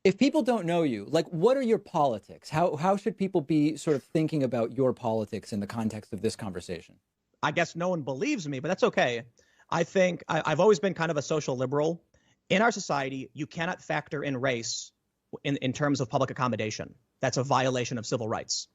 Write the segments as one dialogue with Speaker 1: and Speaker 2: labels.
Speaker 1: If people don't know you, like, what are your politics? How should people be sort of thinking about your politics in the context of this conversation?
Speaker 2: I guess no one believes me, but that's okay. I think I've always been kind of a social liberal. In our society, you cannot factor in race in terms of public accommodation. That's a violation of civil rights.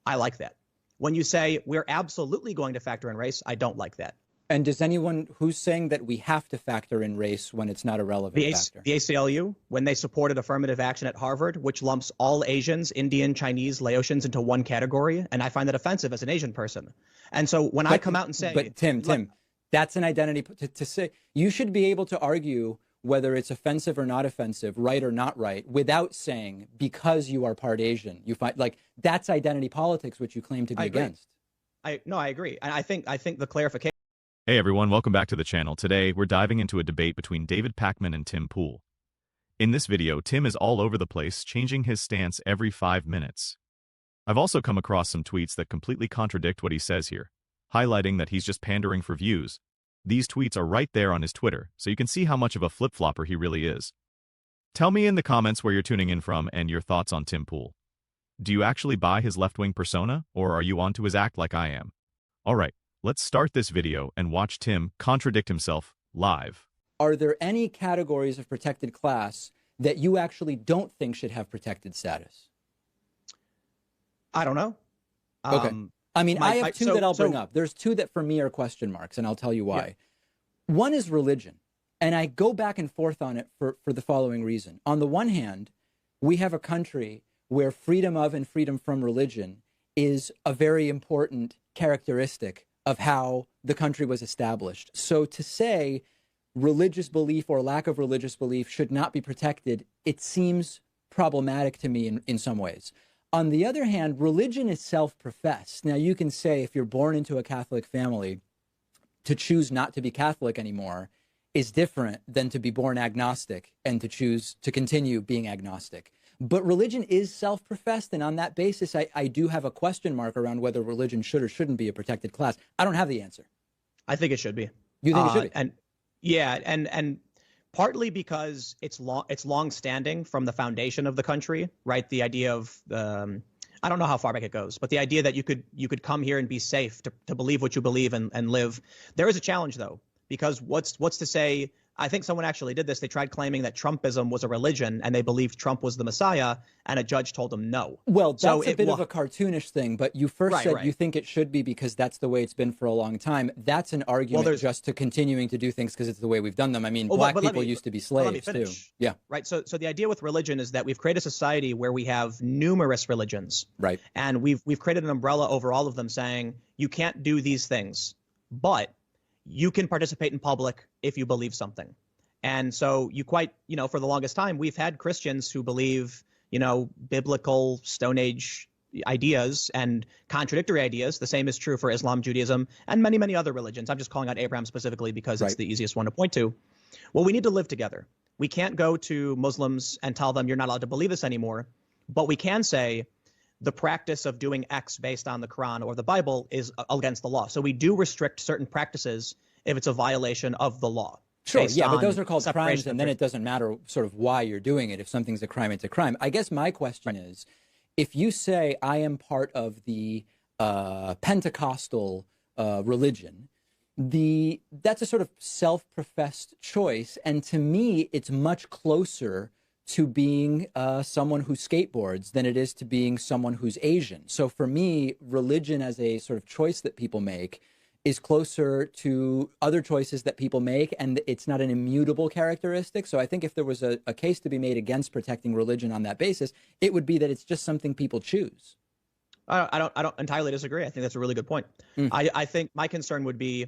Speaker 2: I like that. When you say we're absolutely going to factor in race, I don't like that.
Speaker 1: And does anyone who's saying that we have to factor in race when it's not a relevant factor?
Speaker 2: The ACLU, when they supported affirmative action at Harvard, which lumps all Asians, Indian, Chinese, Laotians into one category, and I find that offensive as an Asian person. And so when I come out and say,
Speaker 1: but Tim, that's an identity to say you should be able to argue whether it's offensive or not offensive, right or not right, without saying because you are part Asian, you find like that's identity politics, which you claim to be against.
Speaker 2: I agree. And I think the clarification.
Speaker 3: Hey everyone, welcome back to the channel. Today, we're diving into a debate between David Pakman and Tim Pool. In this video, Tim is all over the place, changing his stance every 5 minutes. I've also come across some tweets that completely contradict what he says here, highlighting that he's just pandering for views. These tweets are right there on his Twitter, so you can see how much of a flip-flopper he really is. Tell me in the comments where you're tuning in from and your thoughts on Tim Pool. Do you actually buy his left-wing persona, or are you onto his act like I am? Alright. Let's start this video and watch Tim contradict himself live.
Speaker 1: Are there any categories of protected class that you actually don't think should have protected status?
Speaker 2: I don't know.
Speaker 1: Okay. I mean, I have two that I'll bring up. There's two that for me are question marks, and I'll tell you why. Yeah. One is religion, and I go back and forth on it for the following reason. On the one hand, we have a country where freedom of and freedom from religion is a very important characteristic of how the country was established. So to say religious belief or lack of religious belief should not be protected, it seems problematic to me in some ways. On the other hand, religion is self-professed. Now, you can say if you're born into a Catholic family, to choose not to be Catholic anymore is different than to be born agnostic and to choose to continue being agnostic. But religion is self-professed, and on that basis, I do have a question mark around whether religion should or shouldn't be a protected class. I don't have the answer.
Speaker 2: I think it should be.
Speaker 1: You think it should be?
Speaker 2: And yeah, and partly because it's long-standing from the foundation of the country, right? The idea of I don't know how far back it goes, but the idea that you could come here and be safe to believe what you believe and live. There is a challenge though, because what's to say? I think someone actually did this. They tried claiming that Trumpism was a religion and they believed Trump was the Messiah, and a judge told them no.
Speaker 1: Well, that's a bit of a cartoonish thing, but you first said you think it should be because that's the way it's been for a long time. That's an argument just to continuing to do things because it's the way we've done them. I mean, black people used to be slaves too. Yeah.
Speaker 2: Right. So the idea with religion is that we've created a society where we have numerous religions.
Speaker 1: Right.
Speaker 2: And we've created an umbrella over all of them saying you can't do these things, but you can participate in public if you believe something. And so for the longest time, we've had Christians who believe, biblical Stone Age ideas and contradictory ideas. The same is true for Islam, Judaism, and many, many other religions. I'm just calling out Abraham specifically because it's the easiest one to point to. Well, we need to live together. We can't go to Muslims and tell them you're not allowed to believe this anymore, but we can say the practice of doing X based on the Quran or the Bible is against the law. So we do restrict certain practices if it's a violation of the law.
Speaker 1: Sure, yeah, but those are called crimes, and then it doesn't matter sort of why you're doing it. If something's a crime, it's a crime. I guess my question is, if you say I am part of the Pentecostal religion, that's a sort of self-professed choice, and to me, it's much closer to being someone who skateboards than it is to being someone who's Asian. So for me, religion as a sort of choice that people make is closer to other choices that people make, and it's not an immutable characteristic. So I think if there was a case to be made against protecting religion on that basis, it would be that it's just something people choose.
Speaker 2: I don't entirely disagree. I think that's a really good point. I think my concern would be,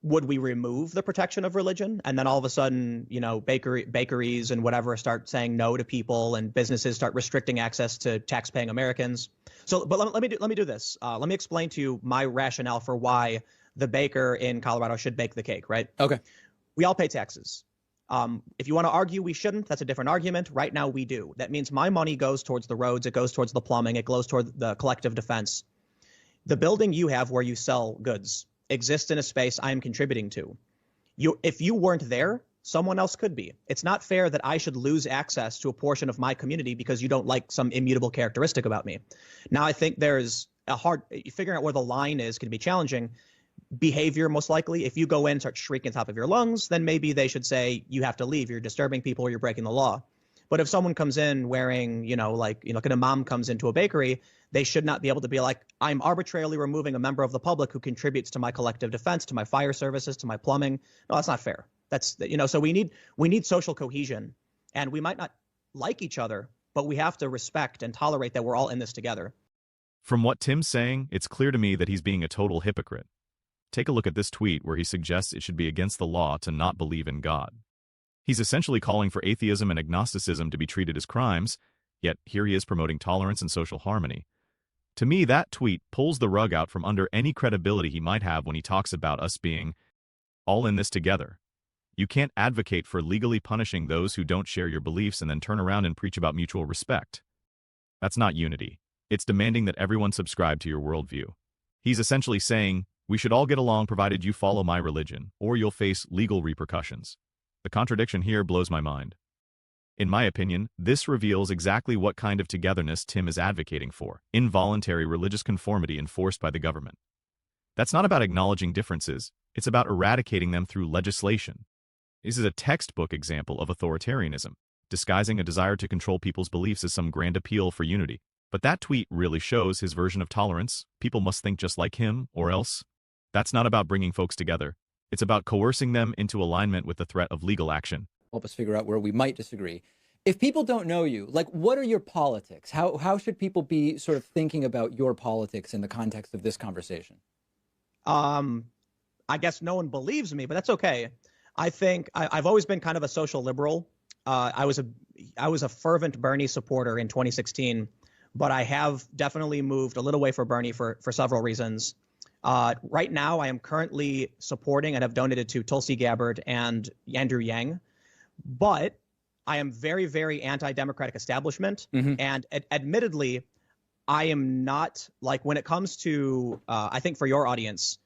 Speaker 2: would we remove the protection of religion and then all of a sudden, bakeries and whatever start saying no to people and businesses start restricting access to tax-paying Americans? So, but let me do this. Let me explain to you my rationale for why the baker in Colorado should bake the cake, right?
Speaker 1: Okay.
Speaker 2: We all pay taxes. If you want to argue we shouldn't, that's a different argument. Right now we do. That means my money goes towards the roads. It goes towards the plumbing. It goes toward the collective defense. The building you have where you sell goods exists in a space I am contributing to. If you weren't there, someone else could be. It's not fair that I should lose access to a portion of my community because you don't like some immutable characteristic about me. Now, I think there's figuring out where the line is can be challenging. Behavior, most likely, if you go in and start shrieking at the top of your lungs, then maybe they should say you have to leave. You're disturbing people or you're breaking the law. But if someone comes in wearing, like an imam comes into a bakery, they should not be able to be like, I'm arbitrarily removing a member of the public who contributes to my collective defense, to my fire services, to my plumbing. No, that's not fair. That's, so we need social cohesion, and we might not like each other, but we have to respect and tolerate that we're all in this together.
Speaker 3: From what Tim's saying, it's clear to me that he's being a total hypocrite. Take a look at this tweet where he suggests it should be against the law to not believe in God. He's essentially calling for atheism and agnosticism to be treated as crimes, yet here he is promoting tolerance and social harmony. To me, that tweet pulls the rug out from under any credibility he might have when he talks about us being all in this together. You can't advocate for legally punishing those who don't share your beliefs and then turn around and preach about mutual respect. That's not unity. It's demanding that everyone subscribe to your worldview. He's essentially saying, we should all get along provided you follow my religion, or you'll face legal repercussions. The contradiction here blows my mind. In my opinion, this reveals exactly what kind of togetherness Tim is advocating for: involuntary religious conformity enforced by the government. That's not about acknowledging differences, it's about eradicating them through legislation. This is a textbook example of authoritarianism, disguising a desire to control people's beliefs as some grand appeal for unity. But that tweet really shows his version of tolerance. People must think just like him, or else. That's not about bringing folks together. It's about coercing them into alignment with the threat of legal action.
Speaker 1: Help us figure out where we might disagree. If people don't know you, like, what are your politics? How should people be sort of thinking about your politics in the context of this conversation?
Speaker 2: I guess no one believes me, but that's okay. I think I've always been kind of a social liberal. I was a fervent Bernie supporter in 2016, but I have definitely moved a little way for Bernie for several reasons. Right now, I am currently supporting and have donated to Tulsi Gabbard and Andrew Yang, but I am very, very anti-democratic establishment. Mm-hmm. And admittedly, I am not, like, when it comes to, I think for your audience,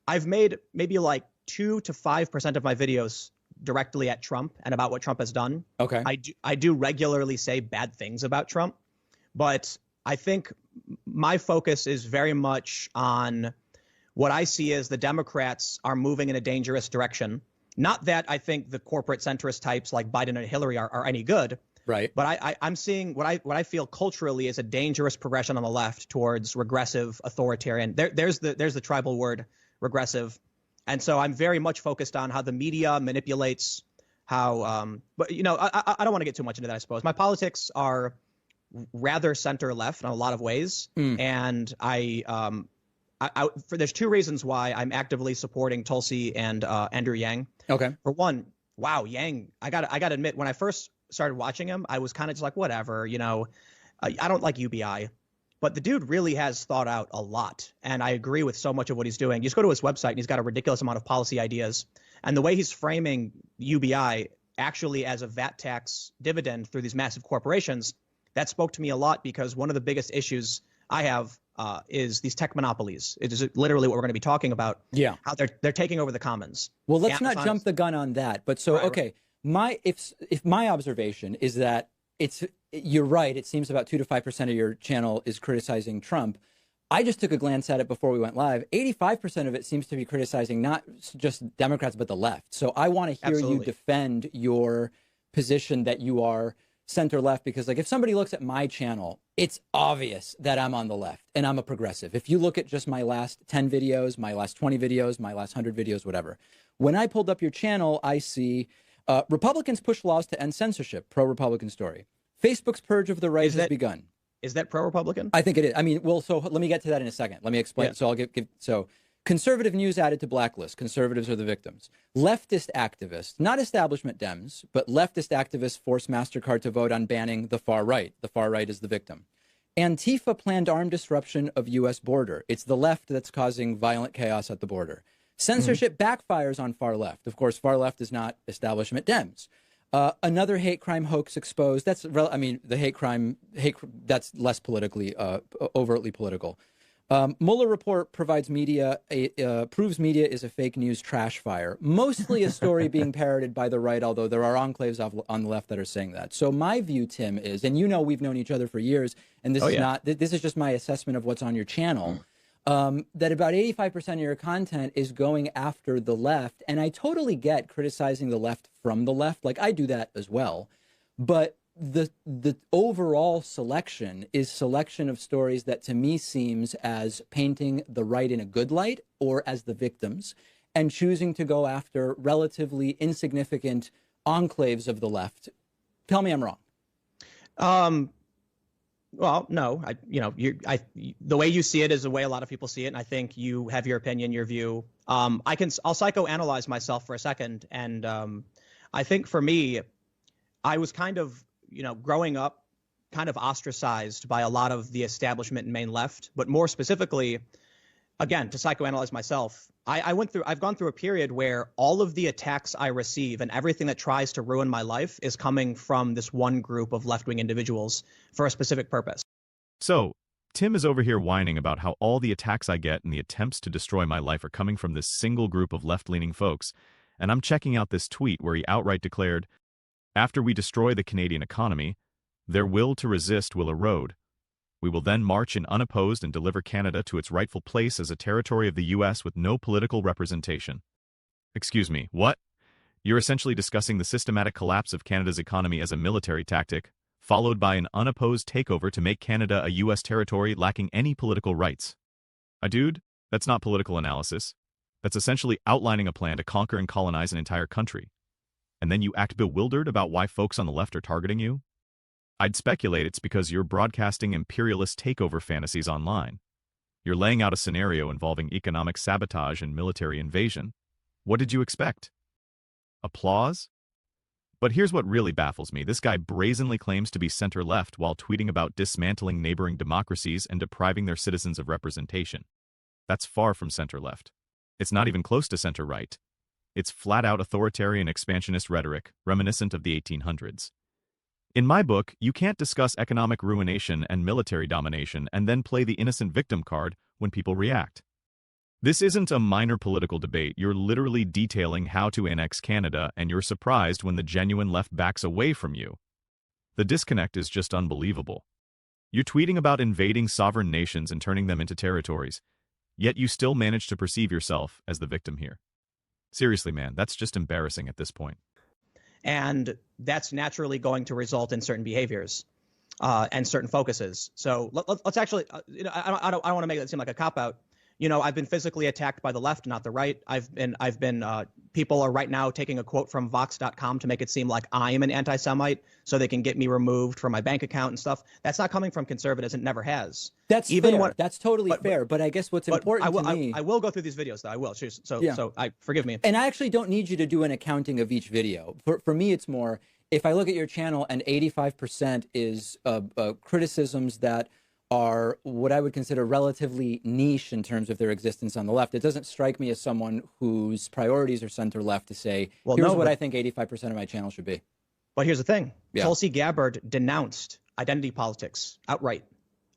Speaker 2: I've made maybe like 2 to 5% of my videos directly at Trump and about what Trump has done.
Speaker 1: Okay.
Speaker 2: I do regularly say bad things about Trump, but I think my focus is very much on what I see as the Democrats are moving in a dangerous direction. Not that I think the corporate centrist types like Biden and Hillary are any good,
Speaker 1: right?
Speaker 2: But I'm seeing what I feel culturally is a dangerous progression on the left towards regressive, authoritarian. There's the tribal word, regressive, and so I'm very much focused on how the media manipulates how. But I don't want to get too much into that. I suppose my politics are rather center left in a lot of ways, and there's 2 reasons why I'm actively supporting Tulsi and Andrew Yang.
Speaker 1: Okay.
Speaker 2: For one, wow, Yang, I gotta admit, when I first started watching him, I was kind of just like, whatever, I don't like UBI, but the dude really has thought out a lot, and I agree with so much of what he's doing. You just go to his website, and he's got a ridiculous amount of policy ideas, and the way he's framing UBI actually as a VAT tax dividend through these massive corporations, that spoke to me a lot, because one of the biggest issues I have is these tech monopolies. It is literally what we're going to be talking about.
Speaker 1: Yeah,
Speaker 2: how they're taking over the commons.
Speaker 1: Well, let's not jump the gun on that. But so, okay, if my observation is that you're right. It seems about 2 to 5% of your channel is criticizing Trump. I just took a glance at it before we went live. 85% of it seems to be criticizing not just Democrats but the left. So I want to hear you defend your position that you are center left, because like if somebody looks at my channel, it's obvious that I'm on the left and I'm a progressive. If you look at just my last 10 videos, my last 20 videos, my last 100 videos, whatever. When I pulled up your channel, I see Republicans push laws to end censorship, pro-Republican story. Facebook's purge of the right has begun.
Speaker 2: Is that pro-Republican?
Speaker 1: I think it is. I mean, well, so let me get to that in a second. Let me explain. Yeah. So conservative news added to blacklist. Conservatives are the victims. Leftist activists, not establishment Dems, but leftist activists force MasterCard to vote on banning the far right. The far right is the victim. Antifa planned armed disruption of U.S. border. It's the left that's causing violent chaos at the border. Censorship backfires on far left. Of course, far left is not establishment Dems. Another hate crime hoax exposed. The hate crime, that's less politically, overtly political. Mueller report provides media, proves media is a fake news trash fire. Mostly a story being parroted by the right, although there are enclaves on the left that are saying that. So my view, Tim, is, and you know we've known each other for years, and this is not, this is just my assessment of what's on your channel, that about 85% of your content is going after the left. And I totally get criticizing the left from the left. Like, I do that as well. But the overall selection is selection of stories that to me seems as painting the right in a good light or as the victims, and choosing to go after relatively insignificant enclaves of the left. Tell me I'm wrong.
Speaker 2: Well, no, the way you see it is the way a lot of people see it. And I think you have your opinion, your view. I'll psychoanalyze myself for a second. And I think for me, I was kind of, growing up kind of ostracized by a lot of the establishment and main left, but more specifically, again, to psychoanalyze myself, I've gone through a period where all of the attacks I receive and everything that tries to ruin my life is coming from this one group of left-wing individuals for a specific purpose.
Speaker 3: So, Tim is over here whining about how all the attacks I get and the attempts to destroy my life are coming from this single group of left-leaning folks, and I'm checking out this tweet where he outright declared, "After we destroy the Canadian economy, their will to resist will erode. We will then march in unopposed and deliver Canada to its rightful place as a territory of the U.S. with no political representation." Excuse me, what? You're essentially discussing the systematic collapse of Canada's economy as a military tactic, followed by an unopposed takeover to make Canada a U.S. territory lacking any political rights. Dude, that's not political analysis. That's essentially outlining a plan to conquer and colonize an entire country. And then you act bewildered about why folks on the left are targeting you? I'd speculate it's because you're broadcasting imperialist takeover fantasies online. You're laying out a scenario involving economic sabotage and military invasion. What did you expect? Applause? But here's what really baffles me. This guy brazenly claims to be center-left while tweeting about dismantling neighboring democracies and depriving their citizens of representation. That's far from center-left. It's not even close to center-right. It's flat-out authoritarian expansionist rhetoric, reminiscent of the 1800s. In my book, you can't discuss economic ruination and military domination and then play the innocent victim card when people react. This isn't a minor political debate. You're literally detailing how to annex Canada, and you're surprised when the genuine left backs away from you. The disconnect is just unbelievable. You're tweeting about invading sovereign nations and turning them into territories, yet you still manage to perceive yourself as the victim here. Seriously, man, that's just embarrassing at this point.
Speaker 2: And that's naturally going to result in certain behaviors and certain focuses. So let's actually, I don't want to make it seem like a cop-out. I've been physically attacked by the left, not the right. People are right now taking a quote from Vox.com to make it seem like I am an anti-Semite so they can get me removed from my bank account and stuff. That's not coming from conservatives. It never has.
Speaker 1: That's fair. That's totally fair. But I guess what's important to me...
Speaker 2: I will go through these videos, though. I will. So forgive me.
Speaker 1: And I actually don't need you to do an accounting of each video. For me, it's more, if I look at your channel and 85% is criticisms that are what I would consider relatively niche in terms of their existence on the left. It doesn't strike me as someone whose priorities are center-left to say, here's what I think 85% of my channel should be.
Speaker 2: But here's the thing. Yeah. Tulsi Gabbard denounced identity politics outright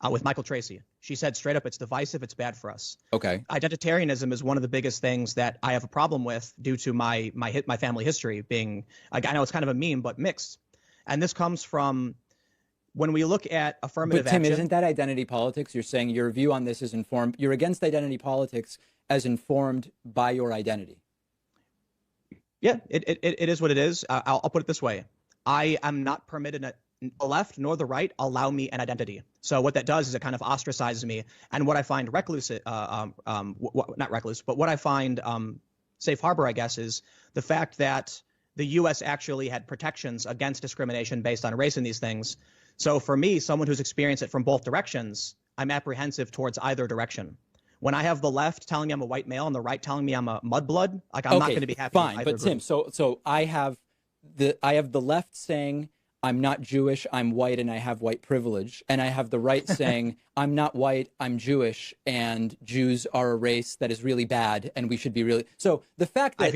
Speaker 2: with Michael Tracy. She said straight up, it's divisive, it's bad for us.
Speaker 1: Okay.
Speaker 2: Identitarianism is one of the biggest things that I have a problem with due to my family history being, I know it's kind of a meme, but mixed. And this comes from... When we look at affirmative action...
Speaker 1: But Tim, isn't that identity politics? You're saying your view on this is informed... You're against identity politics as informed by your identity.
Speaker 2: Yeah, it is what it is. I'll put it this way. I am not permitted the left nor the right allow me an identity. So what that does is it kind of ostracizes me. And what I find recluse... not recluse, but what I find safe harbor, I guess, is the fact that the U.S. actually had protections against discrimination based on race in these things. So for me, someone who's experienced it from both directions, I'm apprehensive towards either direction. When I have the left telling me I'm a white male and the right telling me I'm a mudblood, like I'm not going to be happy.
Speaker 1: Fine, but Tim, so I have the left saying I'm not Jewish, I'm white, and I have white privilege, and I have the right saying I'm not white, I'm Jewish, and Jews are a race that is really bad, and we should be really. So the fact that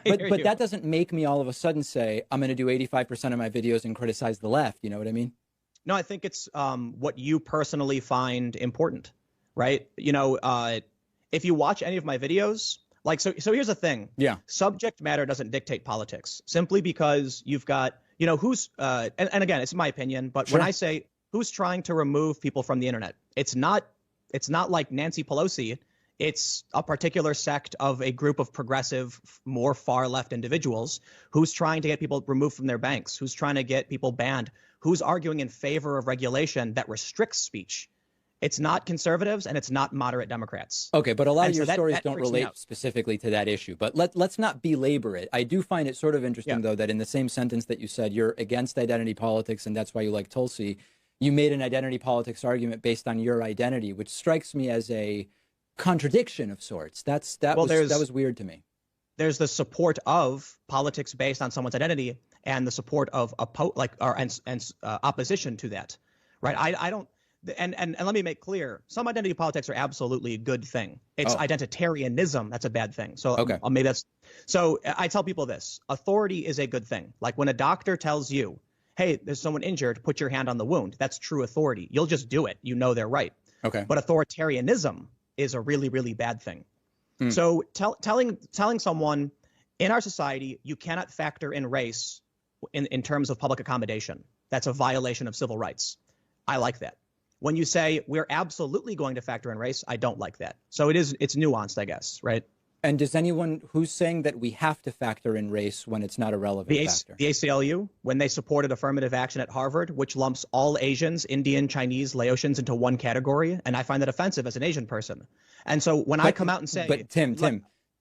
Speaker 1: but that doesn't make me all of a sudden say I'm going to do 85% of my videos and criticize the left. You know what I mean?
Speaker 2: No, I think it's what you personally find important, right? If you watch any of my videos, like, so here's the thing.
Speaker 1: Yeah.
Speaker 2: Subject matter doesn't dictate politics, simply because you've got, who's, and again, it's my opinion, but
Speaker 1: Sure.
Speaker 2: when I say who's trying to remove people from the internet, it's not like Nancy Pelosi. It's a particular sect of a group of progressive, more far left individuals who's trying to get people removed from their banks, who's trying to get people banned, who's arguing in favor of regulation that restricts speech. It's not conservatives and it's not moderate Democrats.
Speaker 1: Okay, but a lot of your stories don't relate specifically to that issue. But let's not belabor it. I do find it sort of interesting, though, that in the same sentence that you said you're against identity politics and that's why you like Tulsi, you made an identity politics argument based on your identity, which strikes me as a contradiction of sorts. That was weird to me.
Speaker 2: There's the support of politics based on someone's identity and the support of opposition to that, right? I don't. And let me make clear, some identity politics are absolutely a good thing. It's identitarianism that's a bad thing. So maybe that's. So I tell people this: authority is a good thing. Like when a doctor tells you, "Hey, there's someone injured. Put your hand on the wound." That's true authority. You'll just do it. You know they're right.
Speaker 1: Okay.
Speaker 2: But authoritarianism is a really, really bad thing. So telling someone in our society you cannot factor in race in terms of public accommodation, that's a violation of civil rights. I like that. When you say we're absolutely going to factor in race, I don't like that. So it's nuanced, I guess, right?
Speaker 1: And does anyone who's saying that we have to factor in race when it's not a relevant factor?
Speaker 2: The ACLU, when they supported affirmative action at Harvard, which lumps all Asians, Indian, Chinese, Laotians into one category, and I find that offensive as an Asian person. And so when I come out and say,
Speaker 1: but Tim,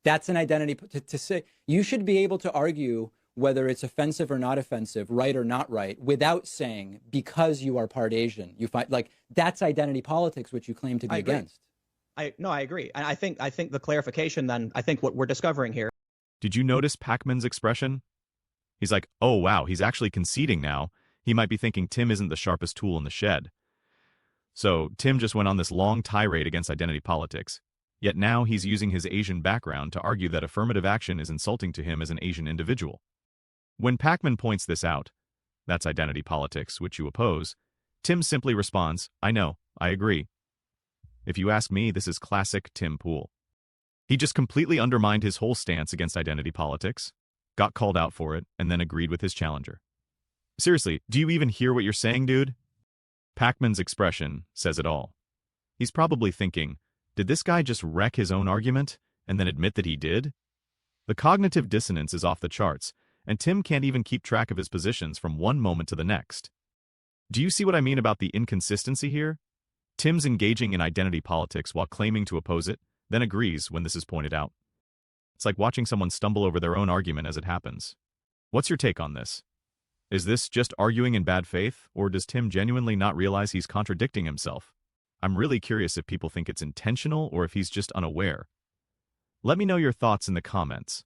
Speaker 1: that's an identity to say you should be able to argue whether it's offensive or not offensive, right or not right, without saying because you are part Asian, you find like that's identity politics, which you claim to be against.
Speaker 2: I agree. And I think the clarification then, I think what we're discovering here.
Speaker 3: Did you notice Pakman's expression? He's like, oh wow, he's actually conceding now. He might be thinking Tim isn't the sharpest tool in the shed. So Tim just went on this long tirade against identity politics. Yet now he's using his Asian background to argue that affirmative action is insulting to him as an Asian individual. When Pakman points this out, that's identity politics, which you oppose, Tim simply responds, I know, I agree. If you ask me, this is classic Tim Pool. He just completely undermined his whole stance against identity politics, got called out for it, and then agreed with his challenger. Seriously, do you even hear what you're saying, dude? Pakman's expression says it all. He's probably thinking, did this guy just wreck his own argument and then admit that he did? The cognitive dissonance is off the charts, and Tim can't even keep track of his positions from one moment to the next. Do you see what I mean about the inconsistency here? Tim's engaging in identity politics while claiming to oppose it, then agrees when this is pointed out. It's like watching someone stumble over their own argument as it happens. What's your take on this? Is this just arguing in bad faith, or does Tim genuinely not realize he's contradicting himself? I'm really curious if people think it's intentional or if he's just unaware. Let me know your thoughts in the comments.